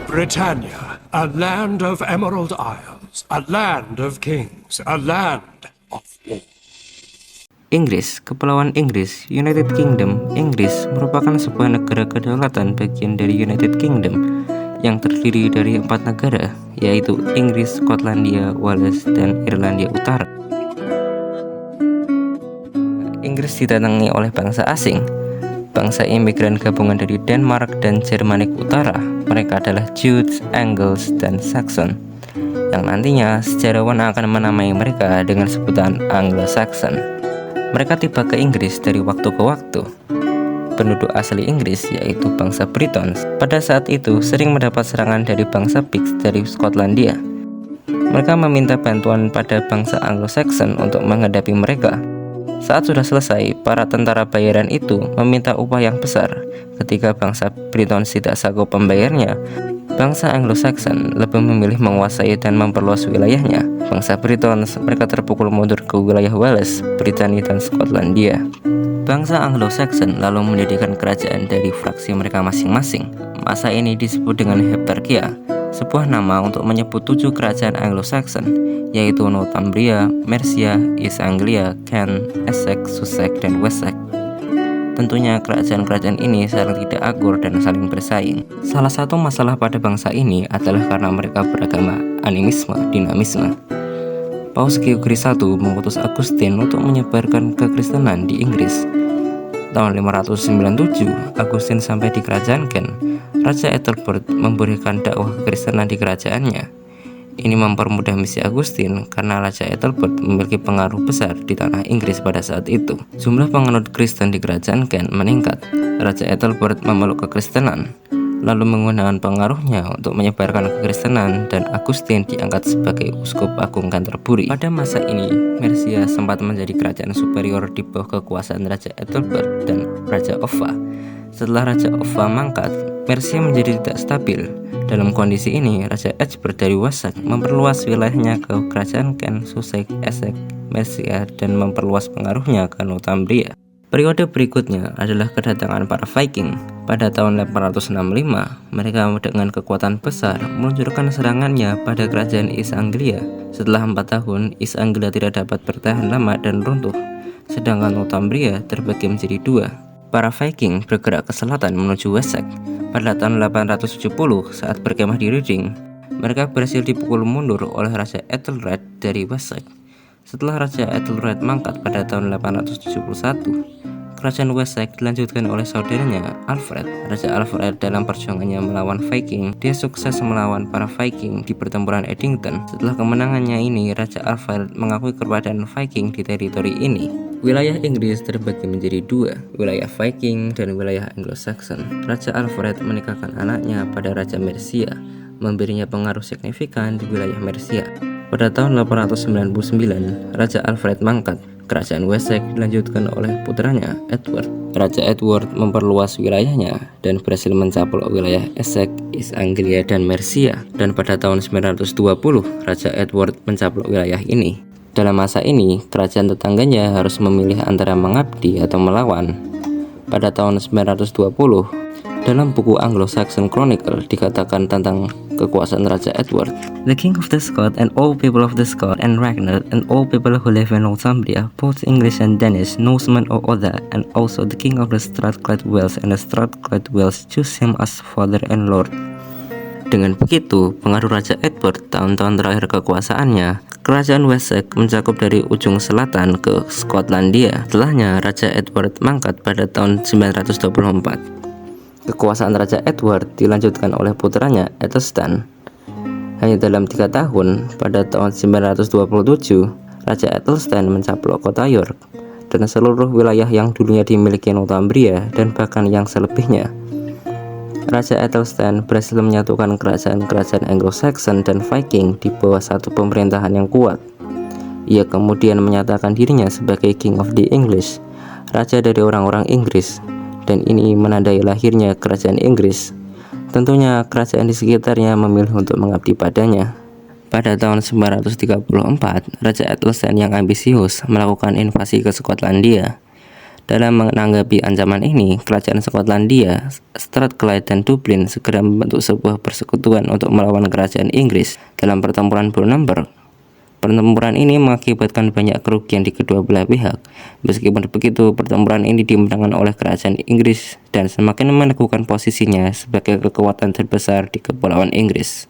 Britannia, a land of emerald isles, a land of kings, a land of war. Inggris, Kepulauan Inggris, United Kingdom, Inggris merupakan sebuah negara kedaulatan bagian dari United Kingdom yang terdiri dari 4 negara, yaitu Inggris, Skotlandia, Wales, dan Irlandia Utara. Inggris didatangi oleh bangsa asing, bangsa imigran gabungan dari Denmark dan Jermanik Utara. Mereka adalah Jutes, Angles, dan Saxon, yang nantinya sejarawan akan menamai mereka dengan sebutan Anglo-Saxon. Mereka tiba ke Inggris dari waktu ke waktu. Penduduk asli Inggris, yaitu bangsa Britons, pada saat itu sering mendapat serangan dari bangsa Picts dari Skotlandia. Mereka meminta bantuan pada bangsa Anglo-Saxon untuk menghadapi mereka. Saat sudah selesai, para tentara bayaran itu meminta upah yang besar. Ketika bangsa Britons tidak sanggup membayarnya, bangsa Anglo-Saxon lebih memilih menguasai dan memperluas wilayahnya. Bangsa Britons, mereka terpukul mundur ke wilayah Wales, Britania, dan Skotlandia. Bangsa Anglo-Saxon lalu mendirikan kerajaan dari fraksi mereka masing-masing. Masa ini disebut dengan Heptarchia, sebuah nama untuk menyebut 7 kerajaan Anglo-Saxon, yaitu Northumbria, Mercia, East Anglia, Kent, Essex, Sussex, dan Wessex. Tentunya kerajaan-kerajaan ini saling tidak akur dan saling bersaing. Salah satu masalah pada bangsa ini adalah karena mereka beragama animisme, dinamisme. Paus Gregory I mengutus Augustine untuk menyebarkan kekristenan di Inggris. Tahun 597, Augustine sampai di kerajaan Kent. Raja Ethelbert memberikan dakwah kekristenan di kerajaannya. Ini mempermudah misi Augustine karena Raja Ethelbert memiliki pengaruh besar di tanah Inggris pada saat itu. Jumlah penganut Kristen di kerajaan Kent meningkat. Raja Ethelbert memeluk kekristenan, lalu menggunakan pengaruhnya untuk menyebarkan kekristenan, dan Augustine diangkat sebagai uskup agung Canterbury. Pada masa ini, Mercia sempat menjadi kerajaan superior di bawah kekuasaan Raja Ethelbert dan Raja Offa. Setelah Raja Offa mangkat, Mercia menjadi tidak stabil. Dalam kondisi ini, Raja Egbert dari Wessex memperluas wilayahnya ke kerajaan Kent, Sussex, Essex, Mercia, dan memperluas pengaruhnya ke Northumbria. Periode berikutnya adalah kedatangan para Viking. Pada tahun 865, mereka dengan kekuatan besar meluncurkan serangannya pada kerajaan East Anglia. Setelah 4 tahun, East Anglia tidak dapat bertahan lama dan runtuh, sedangkan Northumbria terbagi menjadi 2. Para Viking bergerak ke selatan menuju Wessex. Pada tahun 870, saat berkemah di Reading, mereka berhasil dipukul mundur oleh Raja Ethelred dari Wessex. Setelah Raja Ethelred mangkat pada tahun 871, kerajaan Wessex dilanjutkan oleh saudaranya Alfred. Raja Alfred dalam perjuangannya melawan Viking, dia sukses melawan para Viking di pertempuran Edington. Setelah kemenangannya ini, Raja Alfred mengakui keberadaan Viking di teritori ini. Wilayah Inggris terbagi menjadi 2, wilayah Viking dan wilayah Anglo-Saxon. Raja Alfred menikahkan anaknya pada Raja Mercia, memberinya pengaruh signifikan di wilayah Mercia. Pada tahun 899, Raja Alfred mangkat. Kerajaan Wessex dilanjutkan oleh putranya Edward. Raja Edward memperluas wilayahnya dan berhasil mencaplok wilayah Essex, East Anglia, dan Mercia. Dan pada tahun 920, Raja Edward mencaplok wilayah ini. Dalam masa ini, kerajaan tetangganya harus memilih antara mengabdi atau melawan. Pada tahun 920, dalam buku Anglo-Saxon Chronicle dikatakan tentang kekuasaan Raja Edward. The king of the Scots and all people of the Scots and Ragnar and all people who live in Northumbria, both English and Danish, Norsemen or other, and also the king of the Strathclyde Wales and the Strathclyde Wales choose him as father and lord. Dengan begitu, pengaruh Raja Edward tahun-tahun terakhir kekuasaannya, kerajaan Wessex mencakup dari ujung selatan ke Skotlandia. Setelahnya, Raja Edward mangkat pada tahun 924. Kekuasaan Raja Edward dilanjutkan oleh putranya Ethelstan. Hanya dalam 3 tahun, pada tahun 927, Raja Ethelstan mencaplok kota York dan seluruh wilayah yang dulunya dimiliki Northumbria dan bahkan yang selebihnya. Raja Ethelstan berhasil menyatukan kerajaan-kerajaan Anglo-Saxon dan Viking di bawah satu pemerintahan yang kuat. Ia kemudian menyatakan dirinya sebagai King of the English, raja dari orang-orang Inggris, dan ini menandai lahirnya kerajaan Inggris. Tentunya kerajaan di sekitarnya memilih untuk mengabdi padanya. Pada tahun 934, Raja Ethelstan yang ambisius melakukan invasi ke Skotlandia. Dalam menanggapi ancaman ini, kerajaan Skotlandia, Strathclyde dan Dublin segera membentuk sebuah persekutuan untuk melawan kerajaan Inggris dalam pertempuran Brunanburh. Pertempuran ini mengakibatkan banyak kerugian di kedua belah pihak. Meskipun begitu, pertempuran ini dimenangkan oleh kerajaan Inggris dan semakin meneguhkan posisinya sebagai kekuatan terbesar di Kepulauan Inggris.